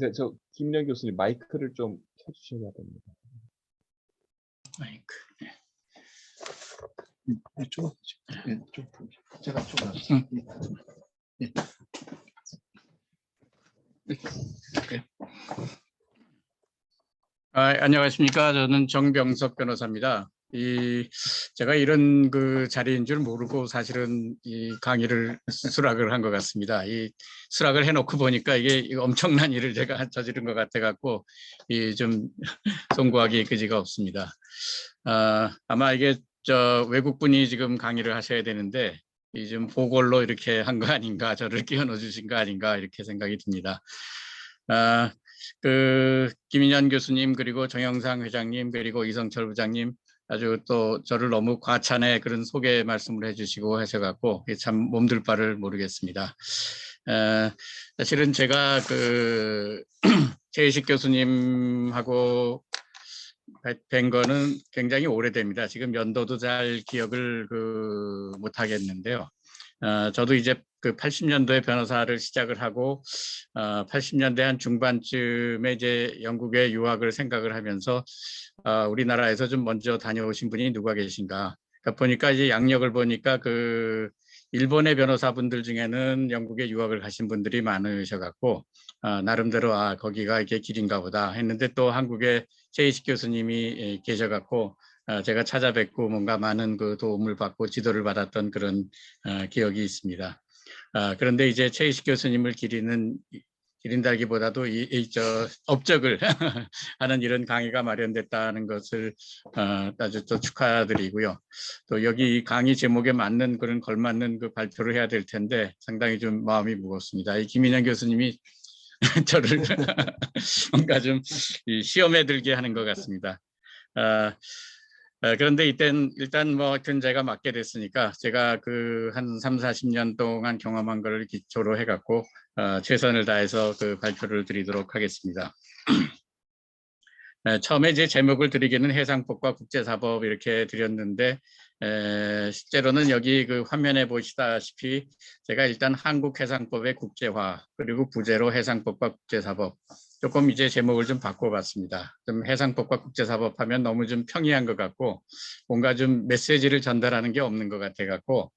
네, 저 김인현 교수님 마이크를 좀 켜주셔야 됩니다. 마이크. 이쪽, 제가 좀. 안녕하십니까. 저는 정병석 변호사입니다. 제가 이런 그 자리인 줄 모르고 사실은 이 강의를 수락을 한 것 같습니다. 이 수락을 해놓고 보니까 이게 엄청난 일을 제가 저지른 것 같아 갖고 좀 송구하기 그지가 없습니다. 아마 이게 외국 분이 지금 강의를 하셔야 되는데 좀 보궐로 이렇게 한 거 아닌가, 저를 끼워넣어 주신 거 아닌가 이렇게 생각이 듭니다. 김인현 교수님, 그리고 정영상 회장님, 그리고 이성철 부장님, 아주 또 저를 너무 과찬의 그런 소개 말씀을 해주시고 하셔갖고 참 몸둘 바를 모르겠습니다. 사실은 제가 최희식 교수님하고 뵌 거는 굉장히 오래됩니다. 지금 연도도 잘 기억을 못 하겠는데요. 저도 이제 80년도에 변호사를 시작을 하고 80년대 한 중반쯤에 이제 영국에 유학을 생각을 하면서 우리나라에서 좀 먼저 다녀오신 분이 누가 계신가. 그러니까 보니까 이제 양력을 보니까 일본의 변호사분들 중에는 영국에 유학을 가신 분들이 많으셔갖고 나름대로 거기가 이게 길인가 보다 했는데, 또 한국에 최희식 교수님이 계셔갖고 제가 찾아뵙고 뭔가 많은 도움을 받고 지도를 받았던 그런 기억이 있습니다. 그런데 이제 최희식 교수님을 기린다기보다도 업적을 하는 이런 강의가 마련됐다는 것을 아주 또 축하드리고요. 또 여기 강의 제목에 맞는 그런 걸맞는 발표를 해야 될 텐데 상당히 좀 마음이 무겁습니다. 이 김인현 교수님이 저를 뭔가 좀 시험에 들게 하는 것 같습니다. 그런데 일단 하여튼 제가 맡게 됐으니까 제가 한 30-40년 동안 경험한 걸 기초로 해갖고 최선을 다해서 발표를 드리도록 하겠습니다. 처음에 제 제목을 드리기는 해상법과 국제사법 이렇게 드렸는데 실제로는 여기 화면에 보시다시피 제가 일단 한국해상법의 국제화, 그리고 부제로 해상법과 국제사법, 조금 이제 제목을 좀 바꿔봤습니다. 좀 해상법과 국제사법 하면 너무 좀 평이한 것 같고 뭔가 좀 메시지를 전달하는 게 없는 것 같아 갖고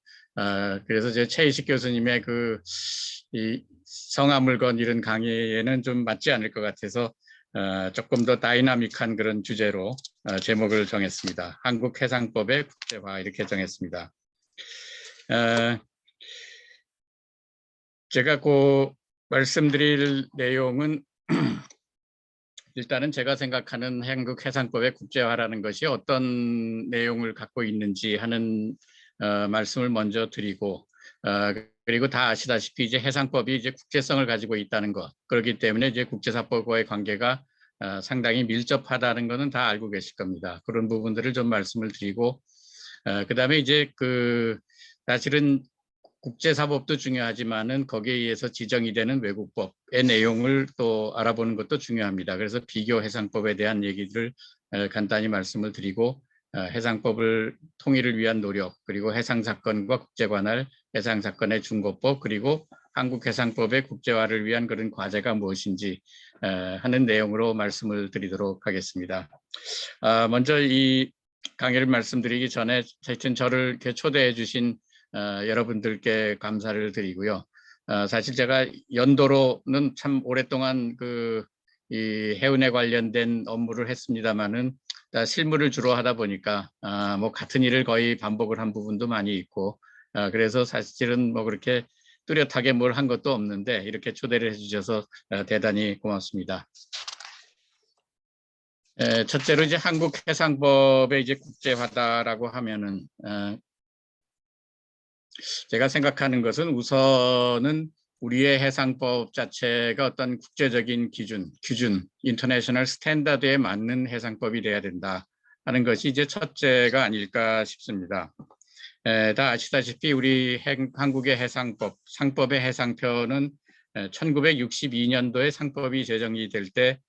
그래서 제 최희식 교수님의 이 성함을 건 이런 강의에는 좀 맞지 않을 것 같아서 조금 더 다이나믹한 그런 주제로 제목을 정했습니다. 한국해상법의 국제화 이렇게 정했습니다. 제가 말씀드릴 내용은 일단은 제가 생각하는 한국해상법의 국제화라는 것이 어떤 내용을 갖고 있는지 하는 말씀을 먼저 드리고 그리고 다 아시다시피 이제 해상법이 이제 국제성을 가지고 있다는 것, 그렇기 때문에 이제 국제사법과의 관계가 상당히 밀접하다는 것은 다 알고 계실 겁니다. 그런 부분들을 좀 말씀을 드리고 그다음에 이제 사실은 국제사법도 중요하지만은 거기에 의해서 지정이 되는 외국법의 내용을 또 알아보는 것도 중요합니다. 그래서 비교해상법에 대한 얘기들을 간단히 말씀을 드리고 해상법을 통일을 위한 노력, 그리고 해상사건과 국제관할 해상사건의 중고법, 그리고 한국해상법의 국제화를 위한 그런 과제가 무엇인지 하는 내용으로 말씀을 드리도록 하겠습니다. 먼저 이 강의를 말씀드리기 전에 하여튼 저를 이렇게 초대해 주신 여러분들께 감사를 드리고요. 사실 제가 연도로는 참 오랫동안 이 해운에 관련된 업무를 했습니다만은 실무를 주로 하다 보니까 같은 일을 거의 반복을 한 부분도 많이 있고 그래서 사실은 그렇게 뚜렷하게 뭘 한 것도 없는데 이렇게 초대를 해주셔서 대단히 고맙습니다. 첫째로 이제 한국해상법의 이제 국제화다라고 하면은 제가 생각하는 것은 우선은 우리의 해상법 자체가 어떤 국제적인 규준, 인터내셔널 스탠다드에 맞는 해상법이 돼야 된다 하는 것이 이제 첫째가 아닐까 싶습니다. 다 아시다시피 우리 한국의 해상법, 상법의 해상편은 1962년도에 상법이 제정이 될 때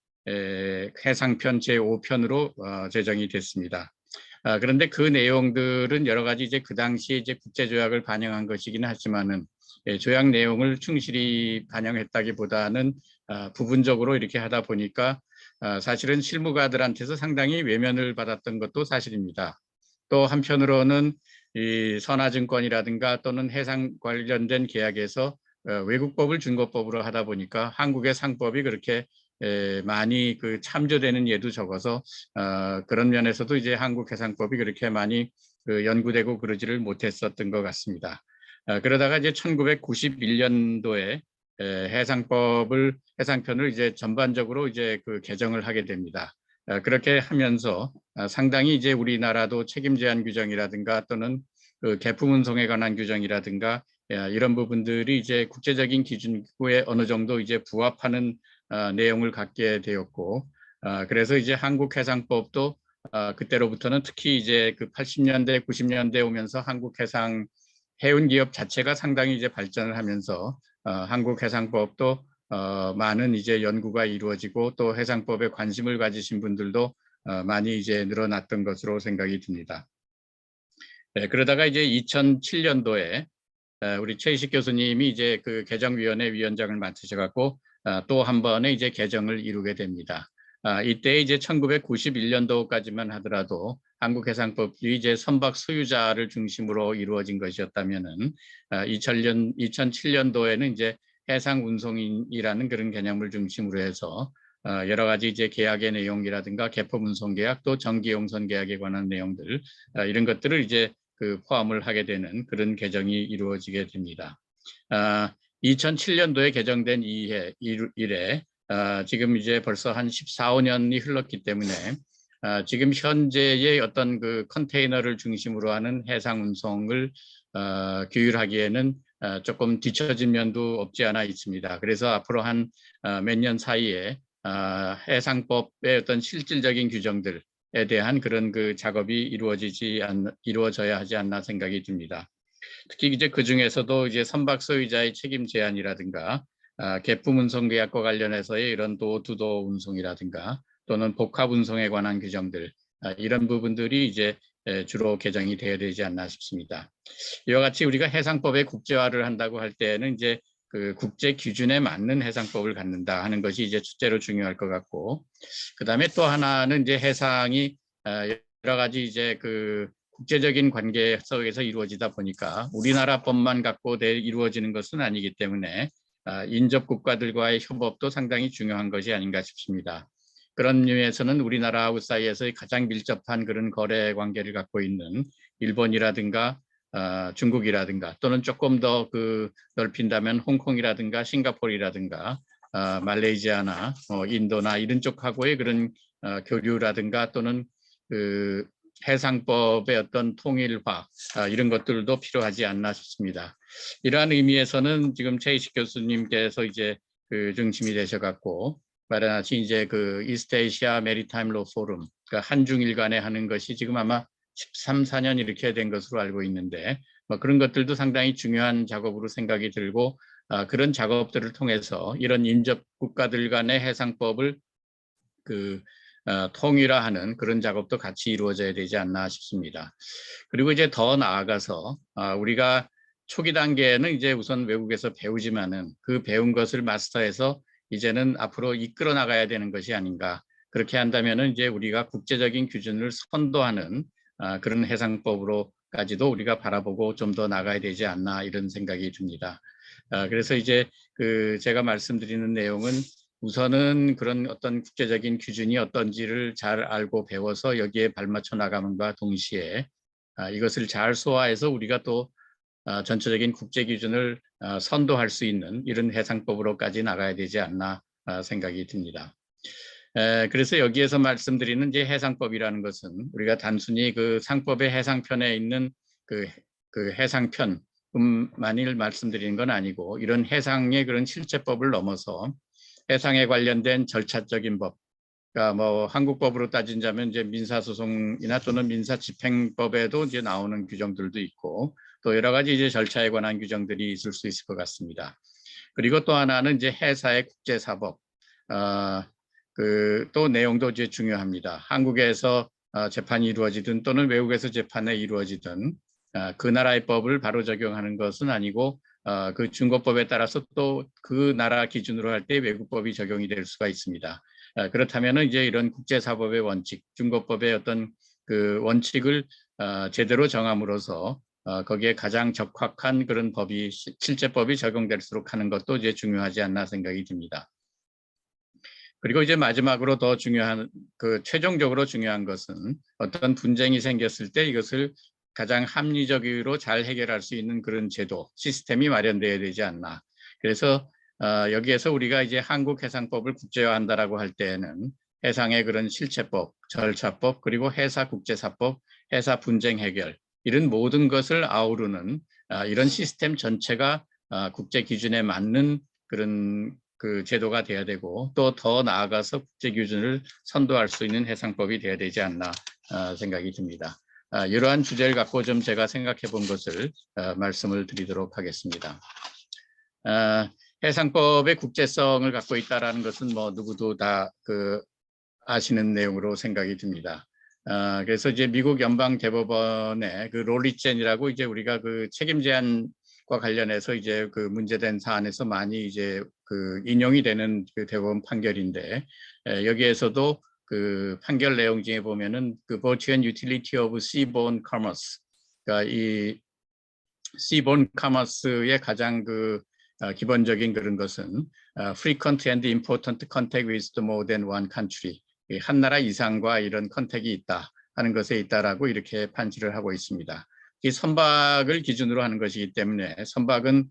해상편 제5편으로 제정이 됐습니다. 그런데 그 내용들은 여러 가지 이제 그 당시에 이제 국제조약을 반영한 것이긴 하지만은 조약 내용을 충실히 반영했다기보다는 부분적으로 이렇게 하다 보니까 사실은 실무가들한테서 상당히 외면을 받았던 것도 사실입니다. 또 한편으로는 이 선화증권이라든가 또는 해상 관련된 계약에서 외국법을 준거법으로 하다 보니까 한국의 상법이 그렇게 많이 그 참조되는 예도 적어서 그런 면에서도 이제 한국 해상법이 그렇게 많이 연구되고 그러지를 못했었던 것 같습니다. 그러다가 이제 1991년도에 해상편을 이제 전반적으로 이제 그 개정을 하게 됩니다. 그렇게 하면서 상당히 이제 우리나라도 책임 제한 규정이라든가 또는 그 개품 운송에 관한 규정이라든가 이런 부분들이 이제 국제적인 기준에 어느 정도 이제 부합하는 내용을 갖게 되었고, 그래서 이제 한국 해상법도 그때로부터는 특히 이제 그 80년대, 90년대 오면서 한국 해상 해운 기업 자체가 상당히 이제 발전을 하면서 한국 해상법도 많은 이제 연구가 이루어지고 또 해상법에 관심을 가지신 분들도 많이 이제 늘어났던 것으로 생각이 듭니다. 네, 그러다가 이제 2007년도에 우리 최희식 교수님이 이제 그 개정위원회 위원장을 맡으셔갖고 또 한 번의 이제 개정을 이루게 됩니다. 이때 이제 1991년도까지만 하더라도 한국해상법이 이제 선박 소유자를 중심으로 이루어진 것이었다면은 2007년도에는 이제 해상운송인이라는 그런 개념을 중심으로 해서 여러 가지 이제 계약의 내용이라든가 개품 운송 계약 또 정기용선 계약에 관한 내용들 이런 것들을 이제 그 포함을 하게 되는 그런 개정이 이루어지게 됩니다. 2007년도에 개정된 이래 지금 이제 벌써 한 14, 15년이 흘렀기 때문에 지금 현재의 어떤 그 컨테이너를 중심으로 하는 해상 운송을 규율하기에는 조금 뒤처진 면도 없지 않아 있습니다. 그래서 앞으로 한 몇 년 사이에 해상법의 어떤 실질적인 규정들에 대한 그런 그 작업이 이루어져야 하지 않나 생각이 듭니다. 특히 이제 그 중에서도 이제 선박 소유자의 책임 제한이라든가 개품 운송 계약과 관련해서의 이런 도투도 운송이라든가 또는 복합 운송에 관한 규정들 이런 부분들이 이제 주로 개정이 되어야 되지 않나 싶습니다. 이와 같이 우리가 해상법의 국제화를 한다고 할 때는 이제 그 국제 기준에 맞는 해상법을 갖는다 하는 것이 이제 첫째로 중요할 것 같고, 그 다음에 또 하나는 이제 해상이 여러 가지 이제 그 국제적인 관계 속에서 이루어지다 보니까 우리나라 법만 갖고 이루어지는 것은 아니기 때문에 인접 국가들과의 협업도 상당히 중요한 것이 아닌가 싶습니다. 그런 의미에서는 우리나라 사이에서 가장 밀접한 그런 거래 관계를 갖고 있는 일본이라든가 중국이라든가 또는 조금 더 그 넓힌다면 홍콩이라든가 싱가포르라든가 말레이시아나 인도나 이런 쪽하고의 그런 교류라든가 또는 그 해상법의 어떤 통일화 이런 것들도 필요하지 않나 싶습니다. 이러한 의미에서는 지금 최희식 교수님께서 이제 그 중심이 되셔갖고 마련하신 이제 그 이스트에시아 메리타임 로 포럼, 그러니까 한중일 간에 하는 것이 지금 아마 13, 14년 이렇게 된 것으로 알고 있는데 뭐 그런 것들도 상당히 중요한 작업으로 생각이 들고 그런 작업들을 통해서 이런 인접 국가들 간의 해상법을 그 통일화하는 그런 작업도 같이 이루어져야 되지 않나 싶습니다. 그리고 이제 더 나아가서 우리가 초기 단계에는 이제 우선 외국에서 배우지만은 그 배운 것을 마스터해서 이제는 앞으로 이끌어 나가야 되는 것이 아닌가. 그렇게 한다면은 이제 우리가 국제적인 기준을 선도하는 그런 해상법으로까지도 우리가 바라보고 좀 더 나가야 되지 않나 이런 생각이 듭니다. 그래서 이제 그 제가 말씀드리는 내용은 우선은 그런 어떤 국제적인 기준이 어떤지를 잘 알고 배워서 여기에 발맞춰 나감과 동시에 이것을 잘 소화해서 우리가 또 전체적인 국제 기준을 선도할 수 있는 이런 해상법으로까지 나가야 되지 않나 생각이 듭니다. 그래서 여기에서 말씀드리는 이제 해상법이라는 것은 우리가 단순히 그 상법의 해상편에 있는 그 해상편만을 말씀드리는 건 아니고 이런 해상의 그런 실제법을 넘어서 해상에 관련된 절차적인 법, 그러니까 뭐 한국법으로 따진다면 이제 민사소송이나 또는 민사집행법에도 이제 나오는 규정들도 있고 또 여러 가지 이제 절차에 관한 규정들이 있을 수 있을 것 같습니다. 그리고 또 하나는 이제 해사의 국제사법, 그 또 내용도 이제 중요합니다. 한국에서 재판이 이루어지든 또는 외국에서 재판이 이루어지든 그 나라의 법을 바로 적용하는 것은 아니고 그 준거법에 따라서 또 그 나라 기준으로 할 때 외국법이 적용이 될 수가 있습니다. 그렇다면 이제 이런 국제사법의 원칙, 준거법의 어떤 그 원칙을 제대로 정함으로써 거기에 가장 적합한 그런 법이 실제법이 적용될수록 하는 것도 이제 중요하지 않나 생각이 듭니다. 그리고 이제 마지막으로 더 중요한 그 최종적으로 중요한 것은 어떤 분쟁이 생겼을 때 이것을 가장 합리적으로 잘 해결할 수 있는 그런 제도, 시스템이 마련되어야 되지 않나. 그래서 여기에서 우리가 이제 한국 해상법을 국제화한다라고 할 때에는 해상의 그런 실체법, 절차법, 그리고 해사 국제사법, 해사 분쟁 해결 이런 모든 것을 아우르는 이런 시스템 전체가 국제 기준에 맞는 그런 그 제도가 돼야 되고 또 더 나아가서 국제 기준을 선도할 수 있는 해상법이 돼야 되지 않나 생각이 듭니다. 이러한 주제를 갖고 좀 제가 생각해 본 것을 말씀을 드리도록 하겠습니다. 해상법의 국제성을 갖고 있다라는 것은 뭐 누구도 다 그 아시는 내용으로 생각이 듭니다. 그래서 이제 미국 연방 대법원의 그 롤리젠이라고 이제 우리가 그 책임 제한과 관련해서 이제 그 문제된 사안에서 많이 이제 그 인용이 되는 그 대법원 판결인데 여기에서도 그 판결 내용 중에 보면은 그 virtue and utility of seaborne commerce, 그러니까 이 seaborne commerce의 가장 그 기본적인 그런 것은 frequent and important contact with more than one country, 한 나라 이상과 이런 컨택이 있다 하는 것에 있다라고 이렇게 판시를 하고 있습니다. 이 선박을 기준으로 하는 것이기 때문에 선박은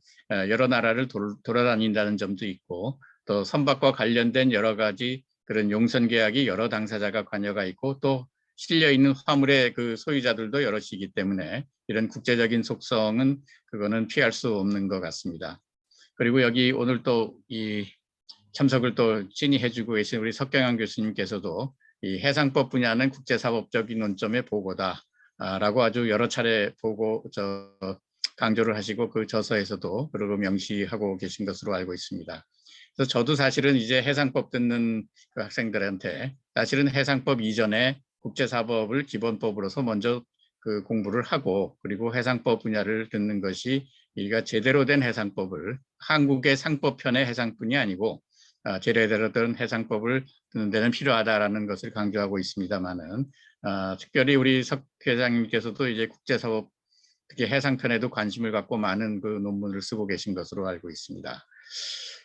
여러 나라를 돌아다닌다는 점도 있고 또 선박과 관련된 여러 가지 그런 용선 계약이 여러 당사자가 관여가 있고 또 실려 있는 화물의 그 소유자들도 여럿이기 때문에 이런 국제적인 속성은 그거는 피할 수 없는 것 같습니다. 그리고 여기 오늘 또 이 참석을 또 진행해주고 계신 우리 석경영 교수님께서도 이 해상법 분야는 국제사법적인 논점의 보고다라고 아주 여러 차례 강조를 하시고 그 저서에서도 그러고 명시하고 계신 것으로 알고 있습니다. 그래서 저도 사실은 이제 해상법 듣는 그 학생들한테 사실은 해상법 이전에 국제사법을 기본법으로서 먼저 그 공부를 하고 그리고 해상법 분야를 듣는 것이 우리가 제대로 된 해상법을 한국의 상법편의 해상뿐이 아니고 제대로 된 해상법을 듣는 데는 필요하다라는 것을 강조하고 있습니다만은 특별히 우리 석 회장님께서도 이제 국제사법 특히 해상편에도 관심을 갖고 많은 그 논문을 쓰고 계신 것으로 알고 있습니다.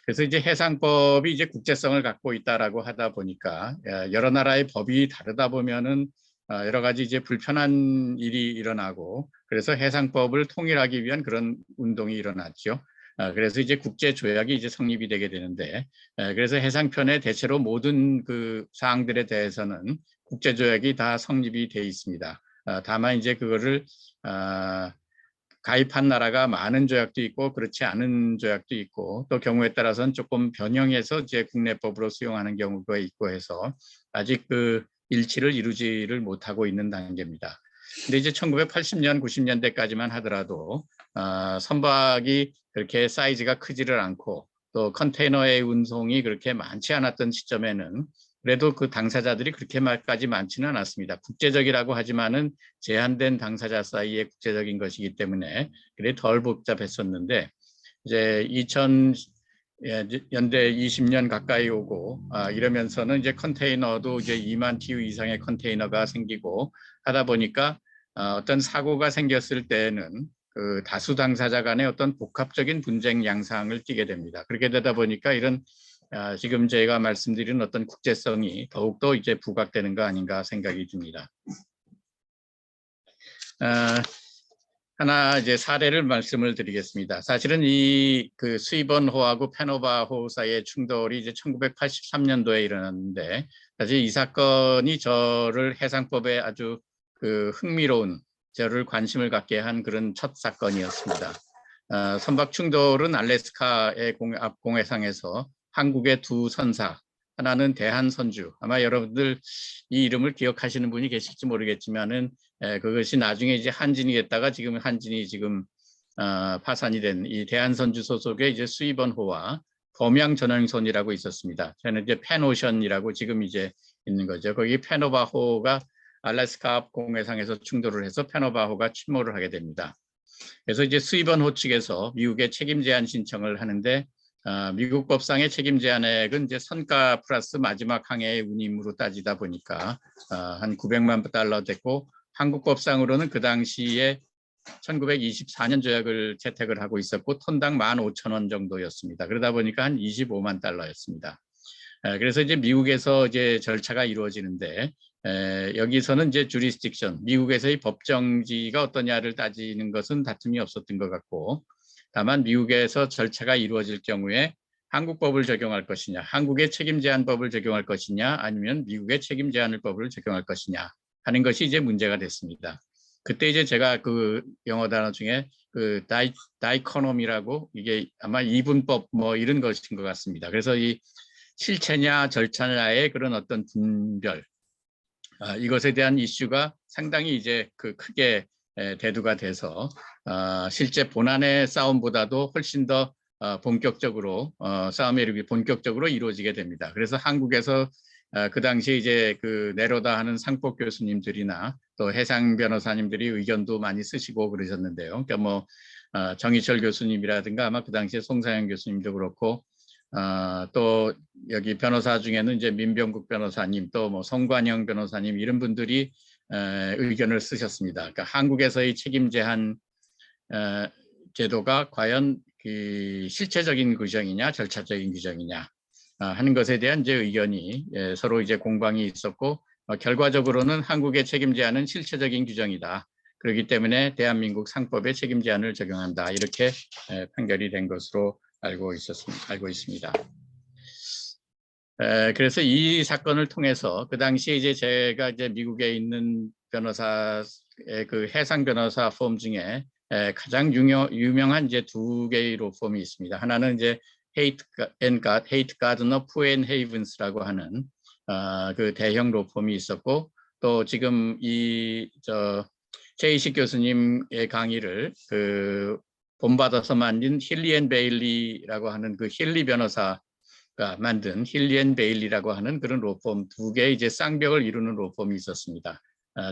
그래서 이제 해상법이 이제 국제성을 갖고 있다라고 하다 보니까 여러 나라의 법이 다르다 보면은 여러 가지 이제 불편한 일이 일어나고 그래서 해상법을 통일하기 위한 그런 운동이 일어났죠. 그래서 이제 국제 조약이 이제 성립이 되게 되는데 그래서 해상편의 대체로 모든 그 사항들에 대해서는 국제 조약이 다 성립이 돼 있습니다. 다만 이제 그거를 가입한 나라가 많은 조약도 있고 그렇지 않은 조약도 있고 또 경우에 따라서는 조금 변형해서 이제 국내법으로 수용하는 경우가 있고 해서 아직 그 일치를 이루지를 못하고 있는 단계입니다. 근데 이제 1980년, 90년대까지만 하더라도 선박이 그렇게 사이즈가 크지를 않고 또 컨테이너의 운송이 그렇게 많지 않았던 시점에는 그래도 그 당사자들이 그렇게까지 많지는 않았습니다. 국제적이라고 하지만은 제한된 당사자 사이의 국제적인 것이기 때문에 그래 덜 복잡했었는데 이제 2000년대 20년 가까이 오고 이러면서는 이제 컨테이너도 이제 2만 TU 이상의 컨테이너가 생기고 하다 보니까 어떤 사고가 생겼을 때에는 그 다수 당사자 간의 어떤 복합적인 분쟁 양상을 띠게 됩니다. 그렇게 되다 보니까 이런 지금 제가 말씀드린 어떤 국제성이 더욱더 이제 부각되는 거 아닌가 생각이 듭니다. 하나 이제 사례를 말씀을 드리겠습니다. 사실은 이 그 스위번호하고 페노바호 사이의 충돌이 이제 1983년도에 일어났는데 사실 이 사건이 저를 해상법에 아주 그 흥미로운 저를 관심을 갖게 한 그런 첫 사건이었습니다. 선박 충돌은 알래스카의 앞 공해상에서 한국의 두 선사, 하나는 대한선주, 아마 여러분들 이 이름을 기억하시는 분이 계실지 모르겠지만은 그것이 나중에 이제 한진이 됐다가 지금 한진이 지금 파산이 된 이 대한선주 소속의 이제 수입원호와 범양전형선이라고 있었습니다. 저는 이제 펜오션이라고 지금 이제 있는 거죠. 거기 페노바호가 알래스카 앞 공해상에서 충돌을 해서 페노바호가 침몰을 하게 됩니다. 그래서 이제 수입원호 측에서 미국에 책임 제한 신청을 하는데 미국 법상의 책임 제한액은 이제 선가 플러스 마지막 항해의 운임으로 따지다 보니까 한 900만 달러 됐고 한국 법상으로는 그 당시에 1924년 조약을 채택을 하고 있었고 톤당 15,000원 정도였습니다. 그러다 보니까 한 25만 달러였습니다. 그래서 이제 미국에서 이제 절차가 이루어지는데 여기서는 이제 주리스딕션, 미국에서의 법정지가 어떠냐를 따지는 것은 다툼이 없었던 것 같고 다만 미국에서 절차가 이루어질 경우에 한국법을 적용할 것이냐, 한국의 책임 제한법을 적용할 것이냐, 아니면 미국의 책임 제한법을 적용할 것이냐 하는 것이 이제 문제가 됐습니다. 그때 이제 제가 그 영어 단어 중에 그 다이코노미라고 이게 아마 이분법 뭐 이런 것인 것 같습니다. 그래서 이 실체냐 절차냐의 그런 어떤 분별, 이것에 대한 이슈가 상당히 이제 그 크게 대두가 돼서 실제 본안의 싸움보다도 훨씬 더 본격적으로 싸움이 본격적으로 이루어지게 됩니다. 그래서 한국에서 그 당시에 이제 그 네로다 하는 상법 교수님들이나 또 해상 변호사님들이 의견도 많이 쓰시고 그러셨는데요. 그러니까 뭐 정희철 교수님이라든가 아마 그 당시에 송사영 교수님도 그렇고 또 여기 변호사 중에는 이제 민병국 변호사님 또 뭐 송관영 변호사님 이런 분들이 의견을 쓰셨습니다. 그러니까 한국에서의 책임 제한 제도가 과연 그 실체적인 규정이냐 절차적인 규정이냐 하는 것에 대한 이제 의견이 서로 이제 공방이 있었고 결과적으로는 한국의 책임 제한은 실체적인 규정이다. 그렇기 때문에 대한민국 상법에 책임 제한을 적용한다. 이렇게 판결이 된 것으로 알고 있습니다. 그래서 이 사건을 통해서 그 당시에 이제 제가 이제 미국에 있는 변호사의 그 해상 변호사 폼 중에 가장 유명한 이제 두 개의 로펌이 있습니다. 하나는 이제 헤이트 가드너 푸앤 헤이븐스라고 하는 그 대형 로펌이 있었고 또 지금 이 최희식 교수님의 강의를 그 본받아서 만든 힐리 앤 베일리라고 하는 그 힐리 변호사가 만든 힐리 앤 베일리라고 하는 그런 로펌 두 개의 이제 쌍벽을 이루는 로펌이 있었습니다.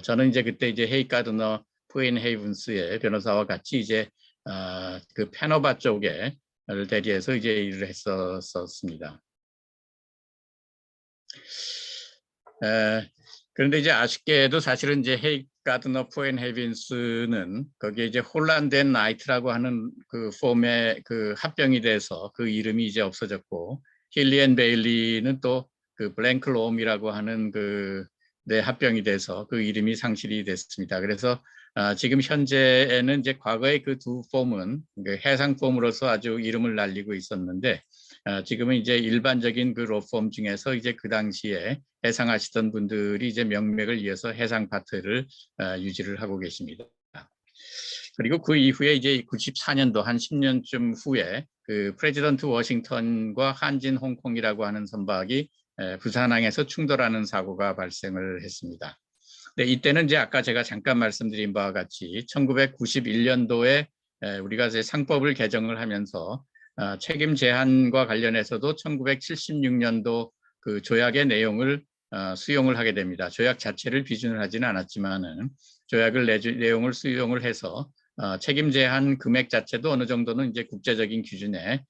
저는 이제 그때 이제 헤이트 가드너 푸앤 헤이븐스의 변호사와 같이 이제 그 패노바 쪽에 대리해서 이제 일을 했었습니다. 그런데 이제 아쉽게도 사실은 이제 헤이트 가드너 푸앤 헤이븐스는 거기에 이제 홀란드 앤 나이트라고 하는 그 폼의 그 합병이 돼서 그 이름이 이제 없어졌고 힐리 앤 베일리는 또 그 블랭크 롬이라고 하는 그 합병이 돼서 그 이름이 상실이 됐습니다. 그래서 지금 현재에는 이제 과거의 그 두 폼은 그 해상 폼으로서 아주 이름을 날리고 있었는데 지금은 이제 일반적인 그 로펌 중에서 이제 그 당시에 해상하시던 분들이 이제 명맥을 이어서 해상 파트를 유지를 하고 계십니다. 그리고 그 이후에 이제 94년도 한 10년쯤 후에 그 프레지던트 워싱턴과 한진 홍콩이라고 하는 선박이 부산항에서 충돌하는 사고가 발생을 했습니다. 네, 이때는 이제 아까 제가 잠깐 말씀드린 바와 같이 1991년도에 우리가 이제 상법을 개정을 하면서 책임 제한과 관련해서도 1976년도 그 조약의 내용을 수용을 하게 됩니다. 조약 자체를 비준을 하지는 않았지만은 조약을 내용을 수용을 해서 책임 제한 금액 자체도 어느 정도는 이제 국제적인 기준에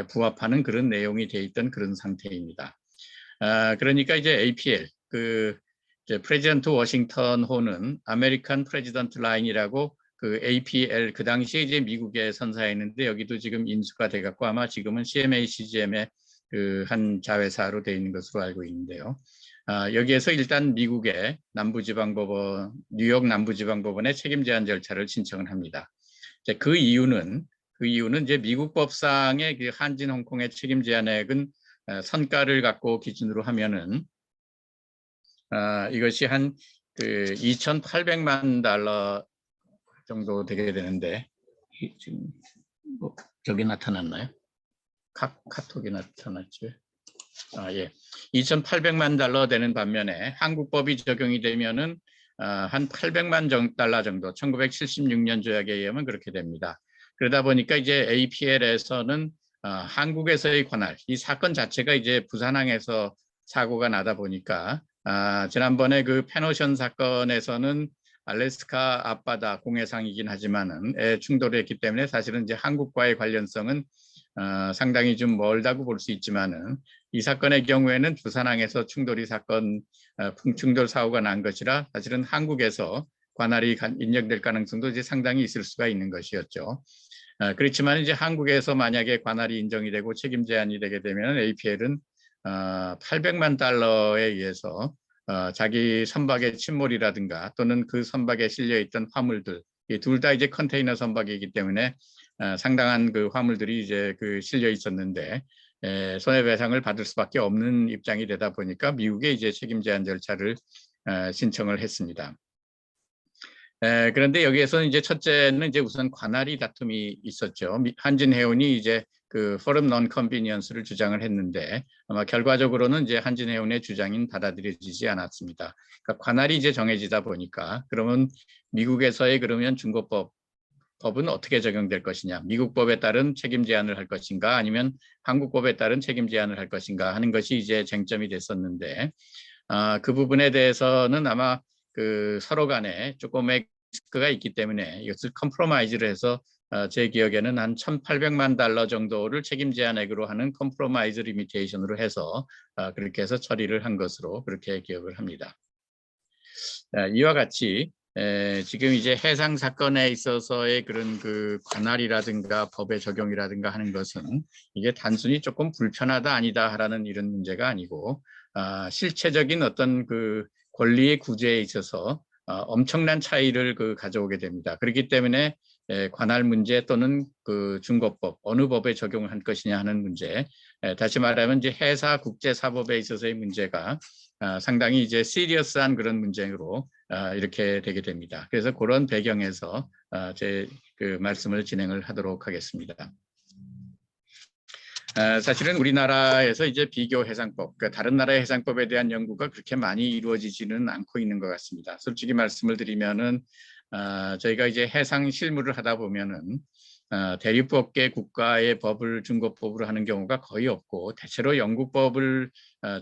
부합하는 그런 내용이 돼 있던 그런 상태입니다. 그러니까 이제 APL 그 이제 프레지던트 워싱턴 호는 아메리칸 프레지던트 라인이라고 그 APL 그 당시에 이제 미국에 선사했는데 여기도 지금 인수가 돼갖고 아마 지금은 CMA CGM의 그 한 자회사로 되어 있는 것으로 알고 있는데요. 여기에서 일단 미국의 남부지방법원, 뉴욕 남부지방법원에 책임 제한 절차를 신청을 합니다. 이제 그 이유는 이제 미국 법상의 그 한진 홍콩의 책임 제한액은 선가를 갖고 기준으로 하면은 이것이 한 그 2,800만 달러 정도 되게 되는데 지금 뭐 저기 나타났나요? 카톡이 나타났죠. 예. 2,800만 달러 되는 반면에 한국법이 적용이 되면은 한 800만 달러 정도 1976년 조약에 의하면 그렇게 됩니다. 그러다 보니까 이제 APL에서는 한국에서의 관할 이 사건 자체가 이제 부산항에서 사고가 나다 보니까 지난번에 그 페노션 사건에서는 알래스카 앞바다 공해상이긴 하지만은 충돌이 했기 때문에 사실은 이제 한국과의 관련성은 상당히 좀 멀다고 볼 수 있지만은 이 사건의 경우에는 부산항에서 풍충돌 사고가 난 것이라 사실은 한국에서 관할이 인정될 가능성도 이제 상당히 있을 수가 있는 것이었죠. 그렇지만 이제 한국에서 만약에 관할이 인정이 되고 책임 제한이 되게 되면 APL은 800만 달러에 의해서 자기 선박의 침몰이라든가 또는 그 선박에 실려 있던 화물들, 둘 다 이제 컨테이너 선박이기 때문에 상당한 그 화물들이 이제 그 실려 있었는데 손해배상을 받을 수밖에 없는 입장이 되다 보니까 미국에 이제 책임 제한 절차를 신청을 했습니다. 그런데 여기에서는 이제 첫째는 이제 우선 관할이 다툼이 있었죠. 한진해운이 이제 그 forum non-convenience를 주장을 했는데 아마 결과적으로는 이제 한진해운의 주장인 받아들여지지 않았습니다. 그러니까 관할이 이제 정해지다 보니까 그러면 미국에서의 그러면 중고법은 어떻게 적용될 것이냐, 미국 법에 따른 책임 제한을 할 것인가 아니면 한국 법에 따른 책임 제한을 할 것인가 하는 것이 이제 쟁점이 됐었는데 그 부분에 대해서는 아마 그 서로 간에 조금의 리스크가 있기 때문에 이것을 컴프로마이즈를 해서 제 기억에는 한 1,800만 달러 정도를 책임 제한액으로 하는 컴프로마이즈 리미테이션으로 해서 그렇게 해서 처리를 한 것으로 그렇게 기억을 합니다. 이와 같이 지금 이제 해상 사건에 있어서의 그런 그 관할이라든가 법의 적용이라든가 하는 것은 이게 단순히 조금 불편하다 아니다라는 이런 문제가 아니고 실체적인 어떤 그 권리의 구제에 있어서 엄청난 차이를 가져오게 됩니다. 그렇기 때문에 관할 문제 또는 그 중고법 어느 법에 적용을 할 것이냐 하는 문제, 다시 말하면 이제 해사 국제사법에 있어서의 문제가 상당히 이제 시리어스한 그런 문제로 이렇게 되게 됩니다. 그래서 그런 배경에서 제 그 말씀을 진행을 하도록 하겠습니다. 사실은 우리나라에서 이제 비교 해상법, 그러니까 다른 나라의 해상법에 대한 연구가 그렇게 많이 이루어지지는 않고 있는 것 같습니다. 솔직히 말씀을 드리면은 저희가 이제 해상 실무를 하다 보면은 대륙법계 국가의 법을 중고법으로 하는 경우가 거의 없고 대체로 영국법을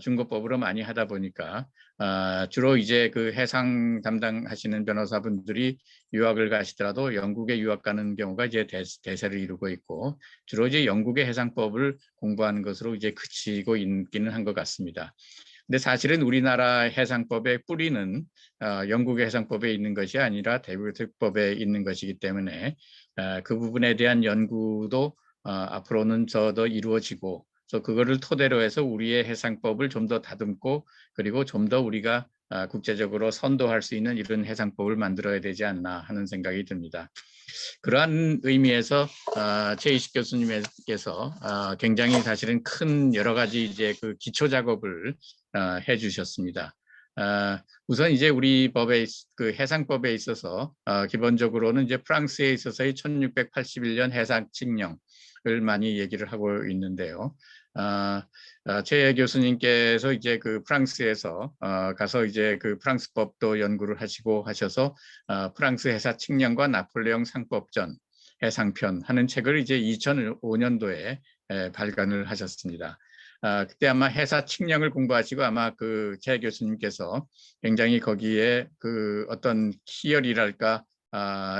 중고법으로 많이 하다 보니까 주로 이제 그 해상 담당하시는 변호사분들이 유학을 가시더라도 영국에 유학 가는 경우가 이제 대세를 이루고 있고 주로 이제 영국의 해상법을 공부하는 것으로 이제 그치고 있기는 한 것 같습니다. 근데 사실은 우리나라 해상법의 뿌리는 영국의 해상법에 있는 것이 아니라 대륙법에 있는 것이기 때문에 그 부분에 대한 연구도 앞으로는 더 이루어지고 그래서 그거를 토대로 해서 우리의 해상법을 좀 더 다듬고 그리고 좀 더 우리가 국제적으로 선도할 수 있는 이런 해상법을 만들어야 되지 않나 하는 생각이 듭니다. 그러한 의미에서 최희식 교수님께서 굉장히 사실은 큰 여러 가지 이제 그 기초 작업을 해주셨습니다. 우선 이제 우리 법의 그 해상법에 있어서 기본적으로는 이제 프랑스에 있어서의 1681년 해상칙령을 많이 얘기를 하고 있는데요. 최 교수님께서 이제 그 프랑스에서 가서 이제 그 프랑스법도 연구를 하시고 하셔서 프랑스 해사칙령과 나폴레옹 상법전 해상편 하는 책을 이제 2005년도에 발간을 하셨습니다. 그때 아마 해사칙령을 공부하시고 아마 그 최 교수님께서 굉장히 거기에 그 어떤 희열이랄까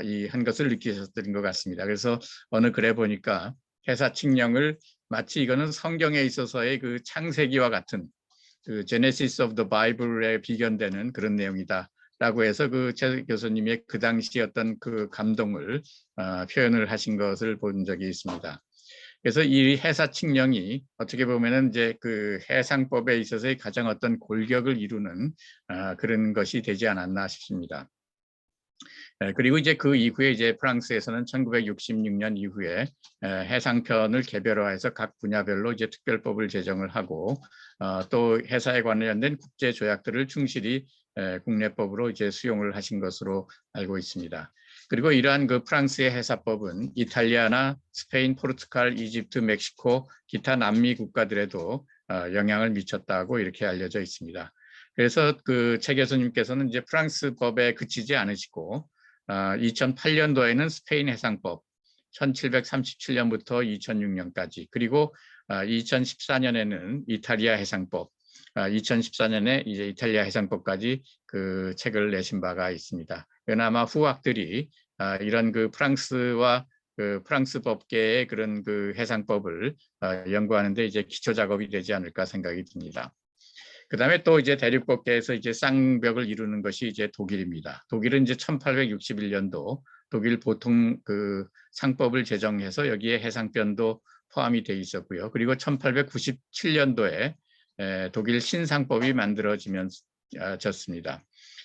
이 한 것을 느끼셨던 것 같습니다. 그래서 어느 글에 보니까 해사칙령을 마치 이거는 성경에 있어서의 그 창세기와 같은 그 Genesis of the Bible에 비견되는 그런 내용이다. 라고 해서 그 최 교수님의 그 당시 어떤 그 감동을 표현을 하신 것을 본 적이 있습니다. 그래서 이 해사칙령이 어떻게 보면은 이제 그 해상법에 있어서의 가장 어떤 골격을 이루는 그런 것이 되지 않았나 싶습니다. 그리고 이제 그 이후에 이제 프랑스에서는 1966년 이후에 해상편을 개별화해서 각 분야별로 이제 특별법을 제정을 하고 또 해사에 관련된 국제 조약들을 충실히 국내법으로 이제 수용을 하신 것으로 알고 있습니다. 그리고 이러한 그 프랑스의 해사법은 이탈리아나 스페인, 포르투갈, 이집트, 멕시코, 기타 남미 국가들에도 영향을 미쳤다고 이렇게 알려져 있습니다. 그래서 그 최 교수님께서는 이제 프랑스 법에 그치지 않으시고 2008년도에는 스페인 해상법 1737년부터 2006년까지 그리고 2014년에는 이탈리아 해상법 2014년에 이제 이탈리아 해상법까지 그 책을 내신 바가 있습니다. 그나마 후학들이 이런 그 프랑스와 그 프랑스 법계의 그런 그 해상법을 연구하는데 이제 기초 작업이 되지 않을까 생각이 듭니다. 그다음에 또 이제 대륙법계에서 이제 쌍벽을 이루는 것이 이제 독일입니다. 독일은 이제 1861년도 독일 보통 그 상법을 제정해서 여기에 해상편도 포함이 돼 있었고요. 그리고 1897년도에 독일 신상법이 만들어졌습니다.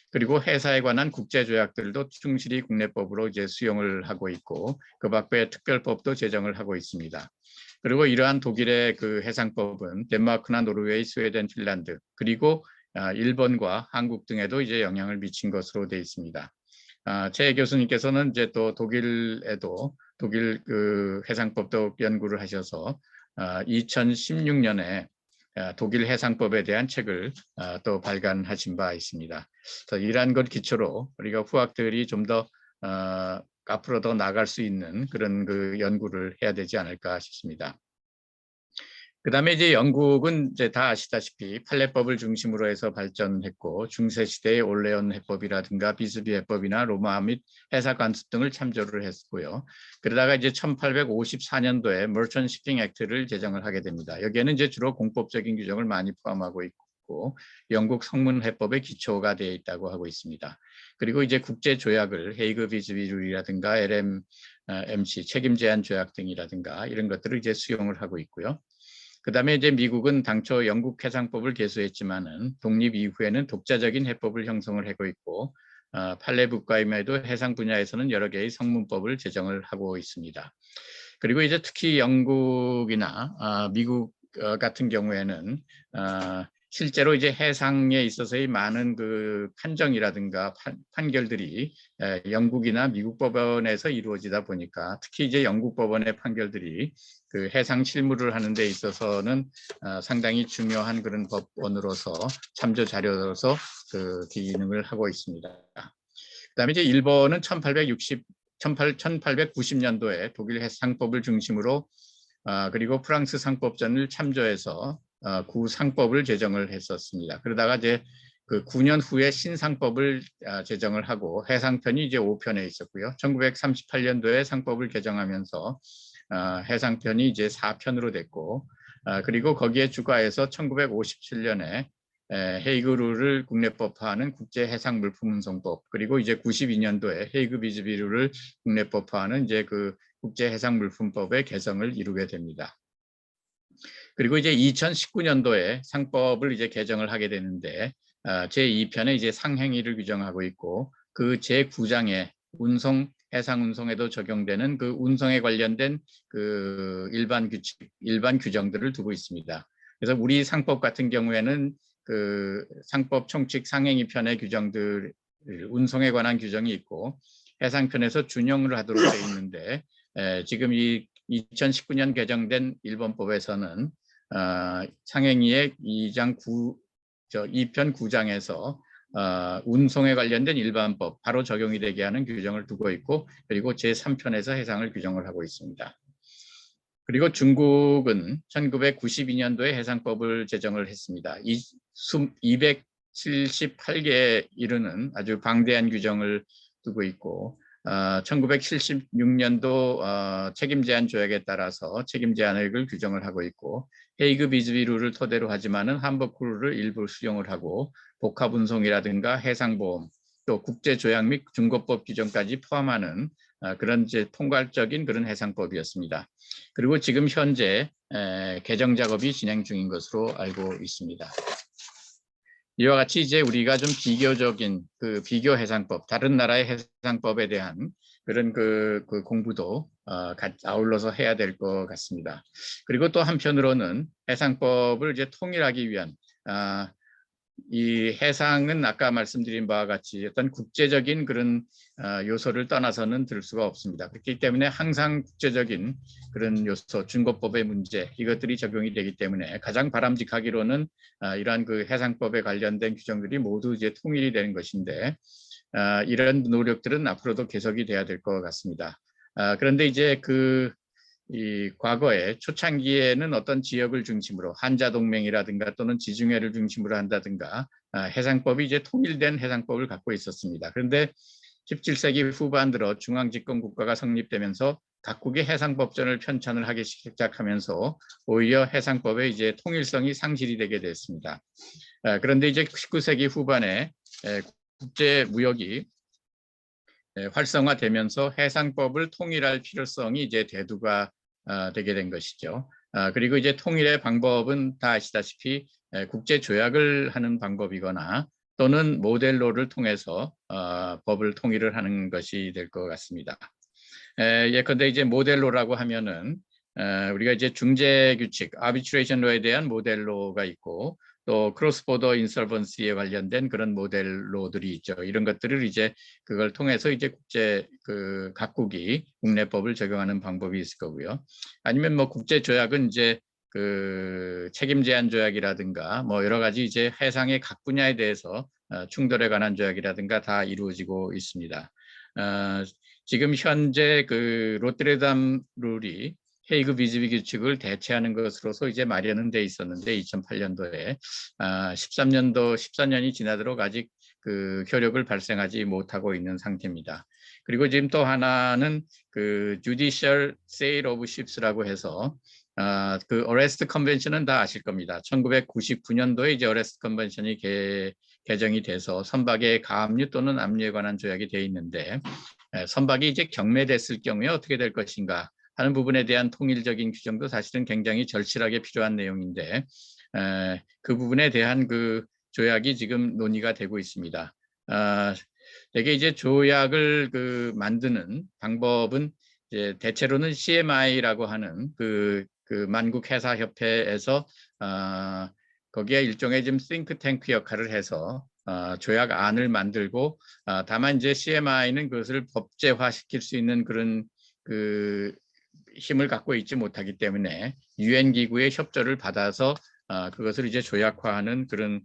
그리고 해사에 관한 국제조약들도 충실히 국내법으로 이제 수용을 하고 있고 그 밖에 특별법도 제정을 하고 있습니다. 그리고 이러한 독일의 그 해상법은 덴마크나 노르웨이, 스웨덴, 핀란드 그리고 일본과 한국 등에도 이제 영향을 미친 것으로 되어 있습니다. 최 교수님께서는 이제 또 독일에도 독일 그 해상법도 연구를 하셔서 2016년에 독일 해상법에 대한 책을 또 발간하신 바 있습니다. 그래서 이러한 것 기초로 우리가 후학들이 좀 더 앞으로 더 나아갈 수 있는 그런 그 연구를 해야 되지 않을까 싶습니다. 그다음에 이제 영국은 이제 다 아시다시피 판례법을 중심으로 해서 발전했고 중세 시대의 올레온 해법이라든가 비스비 해법이나 로마 및 해사 관습 등을 참조를 했고요. 그러다가 이제 1854년도에 Merchant Shipping Act를 제정을 하게 됩니다. 여기에는 이제 주로 공법적인 규정을 많이 포함하고 있고 영국 성문 해법의 기초가 되어 있다고 하고 있습니다. 그리고 이제 국제 조약을 헤이그 비즈비 룰이라든가 LMC 책임 제한 조약 등이라든가 이런 것들을 이제 수용을 하고 있고요. 그다음에 이제 미국은 당초 영국 해상법을 개수했지만은 독립 이후에는 독자적인 해법을 형성을 하고 있고 판례 국가임에도 해상 분야에서는 여러 개의 성문법을 제정을 하고 있습니다. 그리고 이제 특히 영국이나 미국 같은 경우에는 실제로 이제 해상에 있어서의 많은 그 판정이라든가 판결들이 영국이나 미국 법원에서 이루어지다 보니까 특히 이제 영국 법원의 판결들이 그 해상 실무를 하는 데 있어서는 상당히 중요한 그런 법원으로서 참조 자료로서 그 기능을 하고 있습니다. 그다음에 이제 일본은 1890년도에 독일 해상법을 중심으로 그리고 프랑스 상법전을 참조해서 구상법을 제정을 했었습니다. 그러다가 이제 그 9년 후에 신상법을 제정을 하고 해상편이 이제 5편에 있었고요. 1938년도에 상법을 개정하면서 해상편이 이제 4편으로 됐고 그리고 거기에 추가해서 1957년에 헤이그 룰을 국내법화하는 국제해상물품운송법 그리고 이제 92년도에 헤이그 비즈비 룰을 국내법화하는 이제 그 국제해상물품법의 개정을 이루게 됩니다. 그리고 이제 2019년도에 상법을 이제 개정을 하게 되는데 제2편에 이제 상행위를 규정하고 있고 그 제9장에 운송 해상 운송에도 적용되는 그 운송에 관련된 그 일반 규칙, 일반 규정들을 두고 있습니다. 그래서 우리 상법 같은 경우에는 그 상법 총칙 상행위 편의 규정들 운송에 관한 규정이 있고 해상편에서 준용을 하도록 되어 있는데 지금 이 2019년 개정된 일본법에서는 상행위의 2편 9장에서 운송에 관련된 일반법 바로 적용이 되게 하는 규정을 두고 있고 그리고 제3편에서 해상을 규정을 하고 있습니다. 그리고 중국은 1992년도에 해상법을 제정을 했습니다. 278개에 이르는 아주 방대한 규정을 두고 있고 1976년도 책임 제한 조약에 따라서 책임 제한액을 규정을 하고 있고 헤이그 비즈비 룰을 토대로 하지만은 함버크 룰을 일부 수용을 하고 복합 운송이라든가 해상보험 또 국제 조약 및 중거법 규정까지 포함하는 그런 이제 통괄적인 그런 해상법이었습니다. 그리고 지금 현재 개정 작업이 진행 중인 것으로 알고 있습니다. 이와 같이 이제 우리가 좀 비교적인 그 비교 해상법, 다른 나라의 해상법에 대한 그런 그 공부도 아울러서 해야 될 것 같습니다. 그리고 또 한편으로는 해상법을 이제 통일하기 위한 이 해상은 아까 말씀드린 바와 같이 어떤 국제적인 그런 요소를 떠나서는 들 수가 없습니다. 그렇기 때문에 항상 국제적인 그런 요소, 중거법의 문제 이것들이 적용이 되기 때문에 가장 바람직하기로는 이러한 그 해상법에 관련된 규정들이 모두 이제 통일이 되는 것인데 이런 노력들은 앞으로도 계속이 돼야 될 것 같습니다. 그런데 이제 이 과거에 초창기에는 어떤 지역을 중심으로 한자동맹이라든가 또는 지중해를 중심으로 한다든가 해상법이 이제 통일된 해상법을 갖고 있었습니다. 그런데 17세기 후반 들어 중앙집권 국가가 성립되면서 각국이 해상법전을 편찬을 하기 시작하면서 오히려 해상법의 이제 통일성이 상실이 되게 됐습니다. 그런데 이제 19세기 후반에 국제 무역이 활성화되면서 해상법을 통일할 필요성이 이제 대두가 되게 된 것이죠. 그리고 이제 통일의 방법은 다 아시다시피 국제 조약을 하는 방법이거나 또는 모델로를 통해서 법을 통일을 하는 것이 될 것 같습니다. 예컨대 이제 모델로라고 하면은 우리가 이제 중재 규칙, 아비트레이션 로에 대한 모델로가 있고 또 크로스 보더 인설번시에 관련된 그런 모델로들이 있죠. 이런 것들을 이제 그걸 통해서 이제 국제 각국이 국내법을 적용하는 방법이 있을 거고요. 아니면 뭐 국제 조약은 이제 책임 제한 조약이라든가 뭐 여러 가지 이제 해상의 각 분야에 대해서 충돌에 관한 조약이라든가 다 이루어지고 있습니다. 지금 현재 로테르담 룰이 헤이그 비즈비 규칙을 대체하는 것으로서 이제 마련은 돼 있었는데 2008년도에 14년이 지나도록 아직 효력을 발생하지 못하고 있는 상태입니다. 그리고 지금 또 하나는 Judicial Sale of Ships라고 해서 어레스트 컨벤션은 다 아실 겁니다. 1999년도에 이제 어레스트 컨벤션이 개정이 돼서 선박의 가압류 또는 압류에 관한 조약이 되어 있는데 선박이 이제 경매됐을 경우에 어떻게 될 것인가 하는 부분에 대한 통일적인 규정도 사실은 굉장히 절실하게 필요한 내용인데 그 부분에 대한 조약이 지금 논의가 되고 있습니다. 대개 이제 조약을 만드는 방법은 이제 대체로는 CMI라고 하는 만국 회사 협회에서 거기에 일종의 좀 싱크탱크 역할을 해서 조약 안을 만들고 다만 이제 CMI는 그것을 법제화시킬 수 있는 그런 힘을 갖고 있지 못하기 때문에 UN 기구의 협조를 받아서 그것을 이제 조약화하는 그런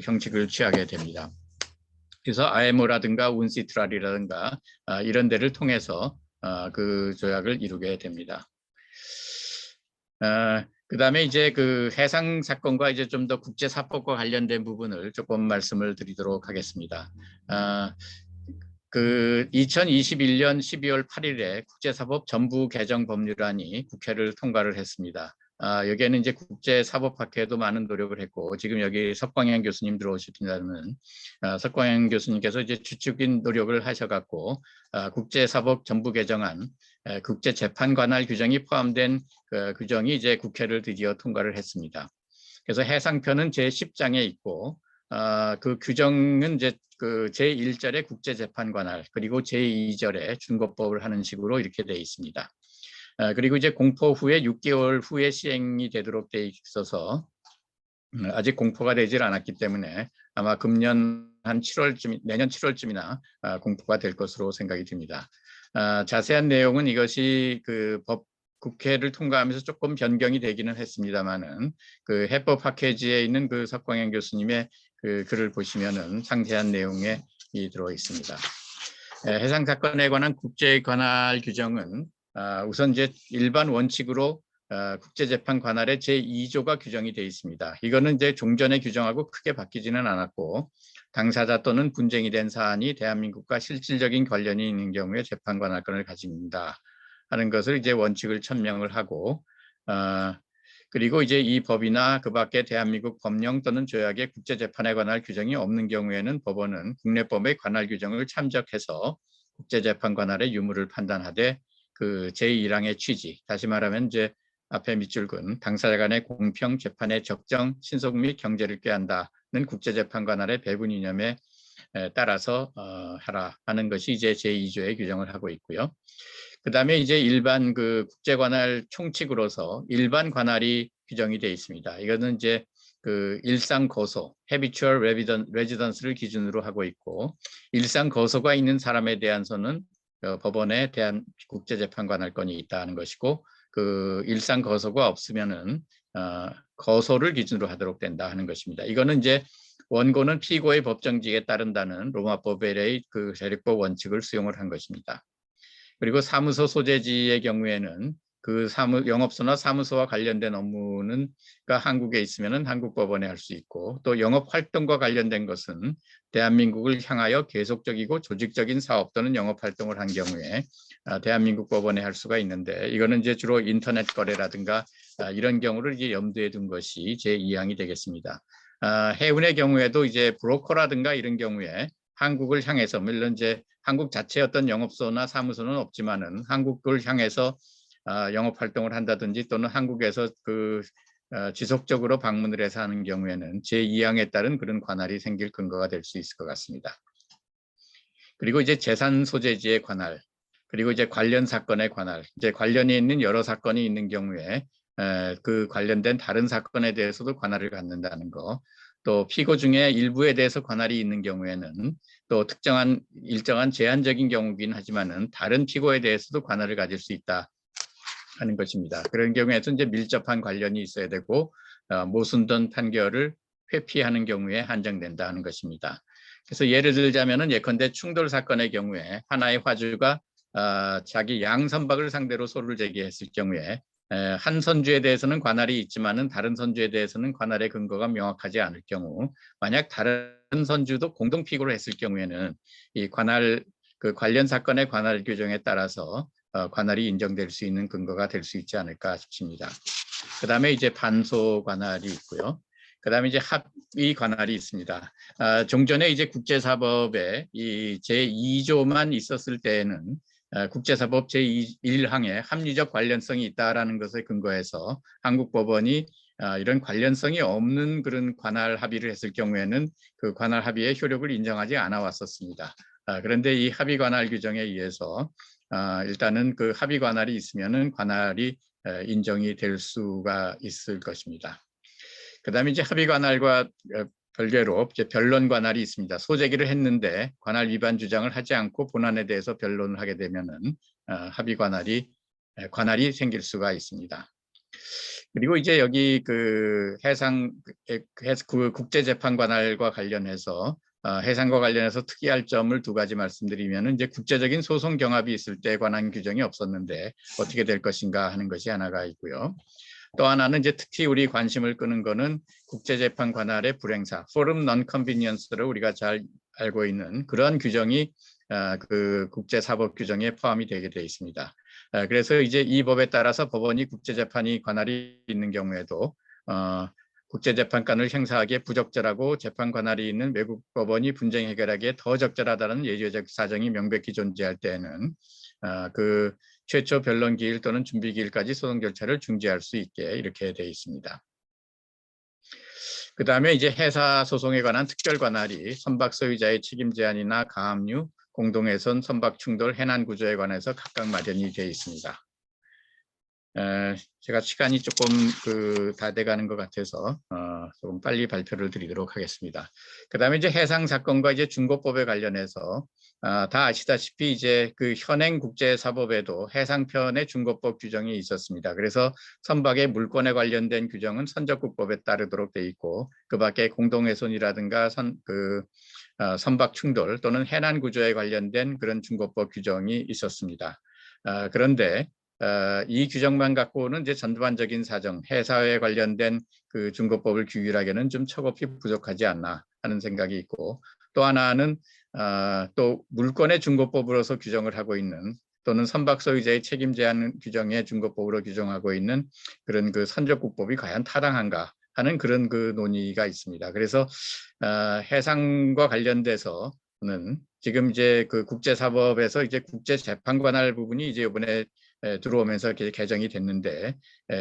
형식을 취하게 됩니다. 그래서 IMO라든가 운시트랄이라든가 이런 데를 통해서 그 조약을 이루게 됩니다. 그다음에 이제 해상 사건과 이제 좀 더 국제사법과 관련된 부분을 조금 말씀을 드리도록 하겠습니다. 2021년 12월 8일에 국제사법 전부 개정 법률안이 국회를 통과를 했습니다. 여기에는 이제 국제사법학회도 많은 노력을 했고 지금 여기 석광현 교수님 들어오셨다면 석광현 교수님께서 이제 주축인 노력을 하셔갖고 국제사법 전부 개정안 국제재판 관할 규정이 포함된 규정이 이제 국회를 드디어 통과를 했습니다. 그래서 해상편은 제10장에 있고 그 규정은 이제 제1절에 국제재판 관할 그리고 제2절에 준거법을 하는 식으로 이렇게 되어 있습니다. 그리고 이제 공포 후에 6개월 후에 시행이 되도록 되어 있어서 아직 공포가 되질 않았기 때문에 아마 금년 한 7월쯤 내년 7월쯤이나 공포가 될 것으로 생각이 듭니다. 자세한 내용은 이것이 국회를 통과하면서 조금 변경이 되기는 했습니다만은 해법 학회지에 있는 석광현 교수님의 글을 보시면은 상세한 내용에 들어 있습니다. 해상 사건에 관한 국제 관할 규정은 우선 이제 일반 원칙으로 국제재판 관할의 제2조가 규정이 되어 있습니다. 이거는 이제 종전의 규정하고 크게 바뀌지는 않았고 당사자 또는 분쟁이 된 사안이 대한민국과 실질적인 관련이 있는 경우에 재판 관할권을 가집니다 하는 것을 이제 원칙을 천명을 하고 그리고 이제 이 법이나 그 밖에 대한민국 법령 또는 조약의 국제재판에 관할 규정이 없는 경우에는 법원은 국내법의 관할 규정을 참작해서 국제재판 관할의 유무를 판단하되 제1항의 취지, 다시 말하면 이제 앞에 밑줄근 당사자 간의 공평 재판의 적정, 신속 및 경제를 꾀한다는 국제재판 관할의 배분 이념에 따라서 하라 하는 것이 이제 제2조의 규정을 하고 있고요. 그 다음에 이제 일반 국제관할 총칙으로서 일반 관할이 규정이 되어 있습니다. 이거는 이제 일상 거소, habitual residence를 기준으로 하고 있고 일상 거소가 있는 사람에 대해서는 법원에 대한 국제재판관할권이 있다는 것이고 일상 거소가 없으면은 거소를 기준으로 하도록 된다 하는 것입니다. 이거는 이제 원고는 피고의 법정직에 따른다는 로마법의 세력법 원칙을 수용을 한 것입니다. 그리고 사무소 소재지의 경우에는 그 영업소나 사무소와 관련된 업무는 한국에 있으면은 한국 법원에 할 수 있고, 또 영업 활동과 관련된 것은 대한민국을 향하여 계속적이고 조직적인 사업 또는 영업 활동을 한 경우에 대한민국 법원에 할 수가 있는데, 이거는 이제 주로 인터넷 거래라든가 이런 경우를 이제 염두에 둔 것이 제 2항이 되겠습니다. 해운의 경우에도 이제 브로커라든가 이런 경우에 한국을 향해서, 물론 이제 한국 자체의 어떤 영업소나 사무소는 없지만은 한국을 향해서 영업 활동을 한다든지 또는 한국에서 지속적으로 방문을 해서 하는 경우에는 제2항에 따른 그런 관할이 생길 근거가 될 수 있을 것 같습니다. 그리고 이제 재산 소재지의 관할, 그리고 이제 관련 사건의 관할, 이제 관련이 있는 여러 사건이 있는 경우에 그 관련된 다른 사건에 대해서도 관할을 갖는다는 거, 또 피고 중에 일부에 대해서 관할이 있는 경우에는 또 특정한 일정한 제한적인 경우긴 하지만은 다른 피고에 대해서도 관할을 가질 수 있다 하는 것입니다. 그런 경우에서 이제 밀접한 관련이 있어야 되고 모순된 판결을 회피하는 경우에 한정된다 하는 것입니다. 그래서 예를 들자면은 예컨대 충돌 사건의 경우에 하나의 화주가 자기 양선박을 상대로 소를 제기했을 경우에 한 선주에 대해서는 관할이 있지만은 다른 선주에 대해서는 관할의 근거가 명확하지 않을 경우, 만약 다른 선주도 공동 피고를 했을 경우에는 이 관련 사건의 관할 규정에 따라서 관할이 인정될 수 있는 근거가 될 수 있지 않을까 싶습니다. 그 다음에 이제 반소 관할이 있고요. 그 다음에 이제 합의 관할이 있습니다. 종전에 이제 국제사법에 이 제2조만 있었을 때에는 국제사법 제1항에 합리적 관련성이 있다라는 것에 근거해서 한국 법원이 이런 관련성이 없는 그런 관할 합의를 했을 경우에는 그 관할 합의의 효력을 인정하지 않아 왔었습니다. 그런데 이 합의 관할 규정에 의해서 일단은 그 합의 관할이 있으면은 관할이 인정이 될 수가 있을 것입니다. 그다음에 이제 합의 관할과 별개로 이제 변론 관할이 있습니다. 소제기를 했는데 관할 위반 주장을 하지 않고 본안에 대해서 변론을 하게 되면은 합의 관할이 생길 수가 있습니다. 그리고 이제 여기 국제재판 관할과 관련해서 해상과 관련해서 특이할 점을 두 가지 말씀드리면, 이제 국제적인 소송 경합이 있을 때 관한 규정이 없었는데 어떻게 될 것인가 하는 것이 하나가 있고요. 또 하나는 이제 특히 우리 관심을 끄는 거는 국제재판 관할의 불행사, forum non-convenience를 우리가 잘 알고 있는 그런 규정이 그 국제사법 규정에 포함이 되게 되어 있습니다. 그래서 이제 이 법에 따라서 법원이 국제재판이 관할이 있는 경우에도 국제재판관을 행사하기에 부적절하고 재판 관할이 있는 외국 법원이 분쟁 해결하기에 더 적절하다는 예외적 사정이 명백히 존재할 때에는 그 최초 변론 기일 또는 준비 기일까지 소송 절차를 중지할 수 있게 이렇게 되어 있습니다. 그 다음에 이제 해사 소송에 관한 특별 관할이 선박 소유자의 책임 제한이나 가압류, 공동훼손, 선박 충돌, 해난 구조에 관해서 각각 마련이 되어 있습니다. 제가 시간이 조금 다 돼가는 것 같아서 조금 빨리 발표를 드리도록 하겠습니다. 그 다음에 이제 해상 사건과 이제 중고법에 관련해서 다 아시다시피 이제 그 현행 국제사법에도 해상편의 중고법 규정이 있었습니다. 그래서 선박의 물권에 관련된 규정은 선적국법에 따르도록 돼 있고, 그밖에 공동훼손이라든가 선박 충돌 또는 해난 구조에 관련된 그런 중고법 규정이 있었습니다. 그런데 이 규정만 갖고는 이제 전반적인 사정, 해사에 관련된 그 중고법을 규율하기에는 좀 척업이 부족하지 않나 하는 생각이 있고, 또 하나는 또 물권의 중고법으로서 규정을 하고 있는 또는 선박 소유자의 책임 제한 규정의 중고법으로 규정하고 있는 그런 그 선적국법이 과연 타당한가 하는 그런 그 논의가 있습니다. 그래서 해상과 관련돼서는 지금 이제 그 국제사법에서 이제 국제재판관할 부분이 이제 이번에 들어오면서 개정이 됐는데,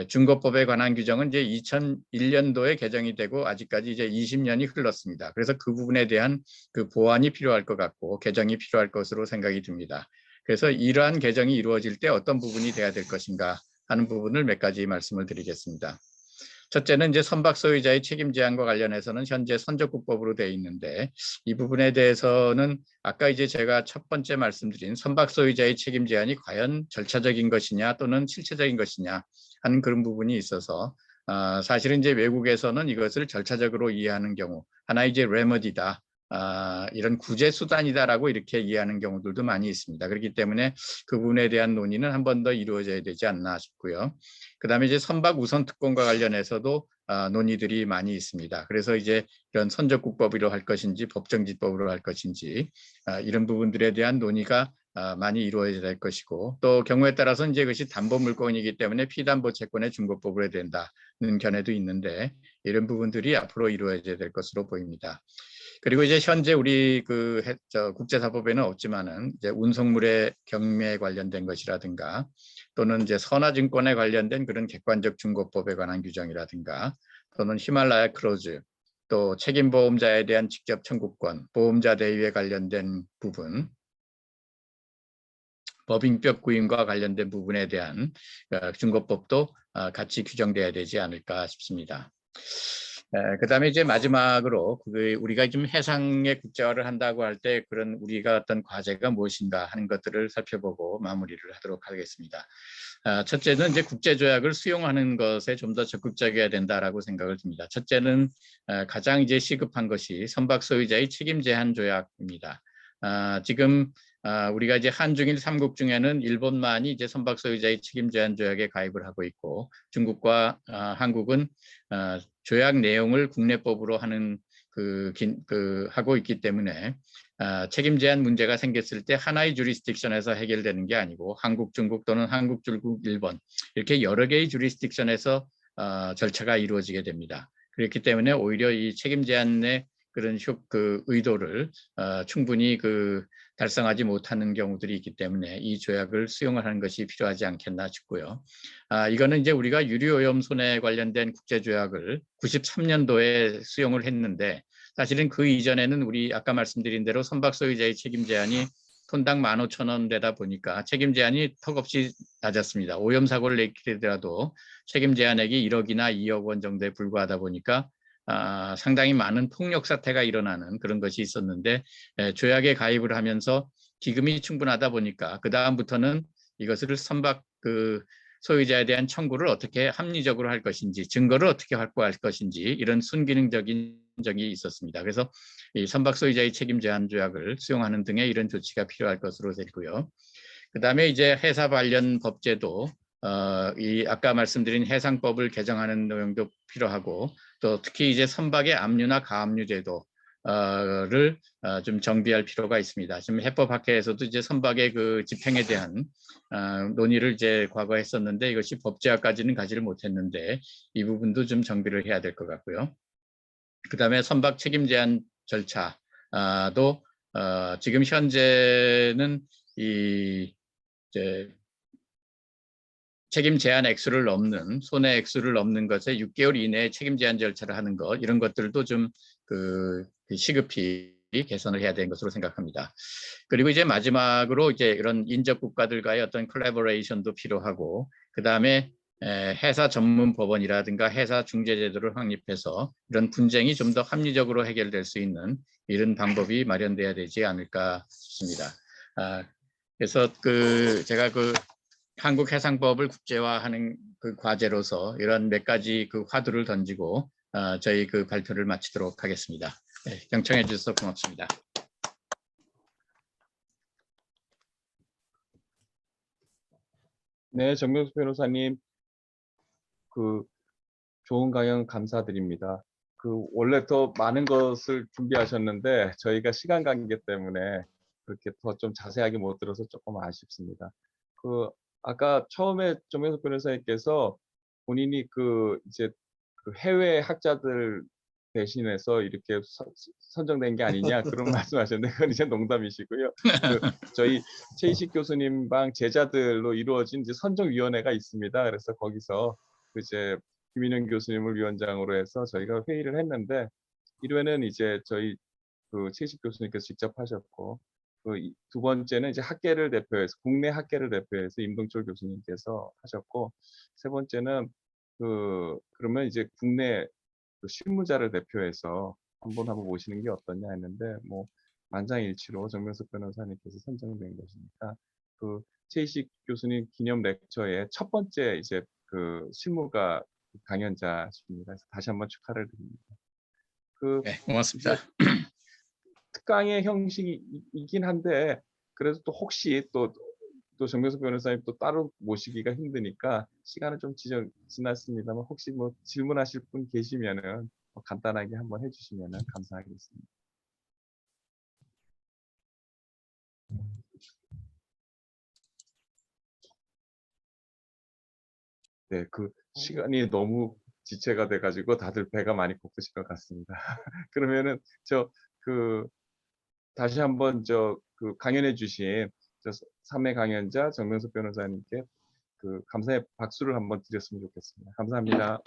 중고법에 관한 규정은 이제 2001년도에 개정이 되고 아직까지 이제 20년이 흘렀습니다. 그래서 그 부분에 대한 그 보완이 필요할 것 같고 개정이 필요할 것으로 생각이 듭니다. 그래서 이러한 개정이 이루어질 때 어떤 부분이 돼야 될 것인가 하는 부분을 몇 가지 말씀을 드리겠습니다. 첫째는 이제 선박 소유자의 책임 제한과 관련해서는 현재 선적국법으로 되어 있는데, 이 부분에 대해서는 아까 이제 제가 첫 번째 말씀드린 선박 소유자의 책임 제한이 과연 절차적인 것이냐 또는 실체적인 것이냐 하는 그런 부분이 있어서 사실은 이제 외국에서는 이것을 절차적으로 이해하는 경우, 하나 이제 레머디다, 이런 구제 수단이다라고 이렇게 이해하는 경우들도 많이 있습니다. 그렇기 때문에 그 부분에 대한 논의는 한 번 더 이루어져야 되지 않나 싶고요. 그다음에 이제 선박 우선 특권과 관련해서도 논의들이 많이 있습니다. 그래서 이제 이런 선적국법으로 할 것인지 법정지법으로 할 것인지 이런 부분들에 대한 논의가 많이 이루어져야 될 것이고, 또 경우에 따라서 이제 그것이 담보 물건이기 때문에 피담보 채권의 중고법으로 해야 된다는 견해도 있는데, 이런 부분들이 앞으로 이루어져야 될 것으로 보입니다. 그리고 이제 현재 우리 국제사법에는 없지만은 이제 운송물의 경매에 관련된 것이라든가, 또는 이제 선화증권에 관련된 그런 객관적 중고법에 관한 규정이라든가, 또는 히말라야 클로즈, 또 책임보험자에 대한 직접 청구권, 보험자 대위에 관련된 부분, 법인격 구인과 관련된 부분에 대한 중고법도 같이 규정돼야 되지 않을까 싶습니다. 그다음에 이제 마지막으로 우리가 좀 해상의 국제화를 한다고 할 때 그런 우리가 어떤 과제가 무엇인가 하는 것들을 살펴보고 마무리를 하도록 하겠습니다. 첫째는 이제 국제조약을 수용하는 것에 좀 더 적극적이어야 된다라고 생각을 듭니다. 첫째는 가장 이제 시급한 것이 선박 소유자의 책임 제한 조약입니다. 지금 우리가 이제 한중일 3국 중에는 일본만이 이제 선박 소유자의 책임 제한 조약에 가입을 하고 있고, 중국과 한국은 조약 내용을 국내법으로 하는 하고 있기 때문에 책임 제한 문제가 생겼을 때 하나의 주리스딕션에서 해결되는 게 아니고 한국, 중국 또는 한국, 중국, 일본 이렇게 여러 개의 주리스딕션에서 절차가 이루어지게 됩니다. 그렇기 때문에 오히려 이 책임 제한의 그런 의도를 충분히 달성하지 못하는 경우들이 있기 때문에 이 조약을 수용하는 것이 필요하지 않겠나 싶고요. 이거는 이제 우리가 유류오염 손해 관련된 국제조약을 93년도에 수용을 했는데, 사실은 그 이전에는 우리 아까 말씀드린 대로 선박 소유자의 책임 제한이 톤당 15,000원대다 보니까 책임 제한이 턱없이 낮았습니다. 오염 사고를 내더라도 책임 제한액이 1억이나 2억 원 정도에 불과하다 보니까 상당히 많은 폭력 사태가 일어나는 그런 것이 있었는데, 조약에 가입을 하면서 기금이 충분하다 보니까 그 다음부터는 이것을 선박 소유자에 대한 청구를 어떻게 합리적으로 할 것인지, 증거를 어떻게 확보할 것인지 이런 순기능적인 적이 있었습니다. 그래서 이 선박 소유자의 책임 제한 조약을 수용하는 등의 이런 조치가 필요할 것으로 되고요. 그 다음에 이제 해사 관련 법제도 이 아까 말씀드린 해상법을 개정하는 내용도 필요하고, 또 특히 이제 선박의 압류나 가압류 제도를 좀 정비할 필요가 있습니다. 지금 해법학회에서도 이제 선박의 집행에 대한 논의를 이제 과거에 했었는데, 이것이 법제화까지는 가지를 못했는데 이 부분도 좀 정비를 해야 될 것 같고요. 그 다음에 선박 책임 제한 절차도 지금 현재는 이제 책임 제한 액수를 넘는, 손해 액수를 넘는 것에 6개월 이내에 책임 제한 절차를 하는 것, 이런 것들도 좀 시급히 개선을 해야 되는 것으로 생각합니다. 그리고 이제 마지막으로 이제 이런 인접 국가들과의 어떤 콜라보레이션도 필요하고, 그 다음에 해사 전문 법원이라든가 해사 중재 제도를 확립해서 이런 분쟁이 좀 더 합리적으로 해결될 수 있는 이런 방법이 마련돼야 되지 않을까 싶습니다. 그래서 제가 한국 해상법을 국제화하는 과제로서 이런 몇 가지 화두를 던지고 저희 발표를 마치도록 하겠습니다. 네, 경청해 주셔서 고맙습니다. 네, 정명수 변호사님, 좋은 강연 감사드립니다. 원래 더 많은 것을 준비하셨는데 저희가 시간 관계 때문에 그렇게 더 좀 자세하게 못 들어서 조금 아쉽습니다. 아까 처음에 정명수 변호사님께서 본인이 이제 해외 학자들 대신해서 이렇게 선정된 게 아니냐 그런 말씀하셨는데 그건 이제 농담이시고요. 저희 최희식 교수님 방 제자들로 이루어진 이제 선정위원회가 있습니다. 그래서 거기서 이제 김인영 교수님을 위원장으로 해서 저희가 회의를 했는데 1회는 이제 저희 최희식 교수님께서 직접 하셨고, 두 번째는 이제 학계를 대표해서 국내 학계를 대표해서 임동철 교수님께서 하셨고, 세 번째는 그러면 이제 국내 실무자를 대표해서 한번 모시는 게 어떠냐 했는데, 뭐 만장일치로 정명석 변호사님께서 선정된 것이니까 최희식 교수님 기념 렉처의 첫 번째 이제 실무가 강연자십니다. 그래서 다시 한번 축하를 드립니다. 네, 고맙습니다. 특강의 형식이긴 한데 그래도 또 혹시 또 정명석 변호사님 또 따로 모시기가 힘드니까 시간은 좀 지났습니다만 혹시 뭐 질문하실 분 계시면은 간단하게 한번 해주시면은 감사하겠습니다. 네, 그 시간이 너무 지체가 돼가지고 다들 배가 많이 고프실 것 같습니다. 그러면은 다시 한번 강연해 주신 3회 강연자 정명석 변호사님께 감사의 박수를 한번 드렸으면 좋겠습니다. 감사합니다.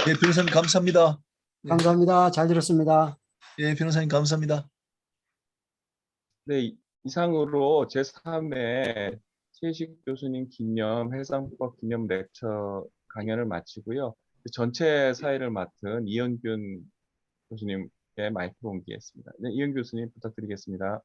예, 변호사님 감사합니다. 네. 감사합니다. 잘 들었습니다. 예, 변호사님 감사합니다. 네, 이상으로 제3회 최식 교수님 기념 해상법 기념 렉처 강연을 마치고요. 전체 사회를 맡은 이현균 교수님께 마이크 공개했습니다. 네, 이현 교수님 부탁드리겠습니다.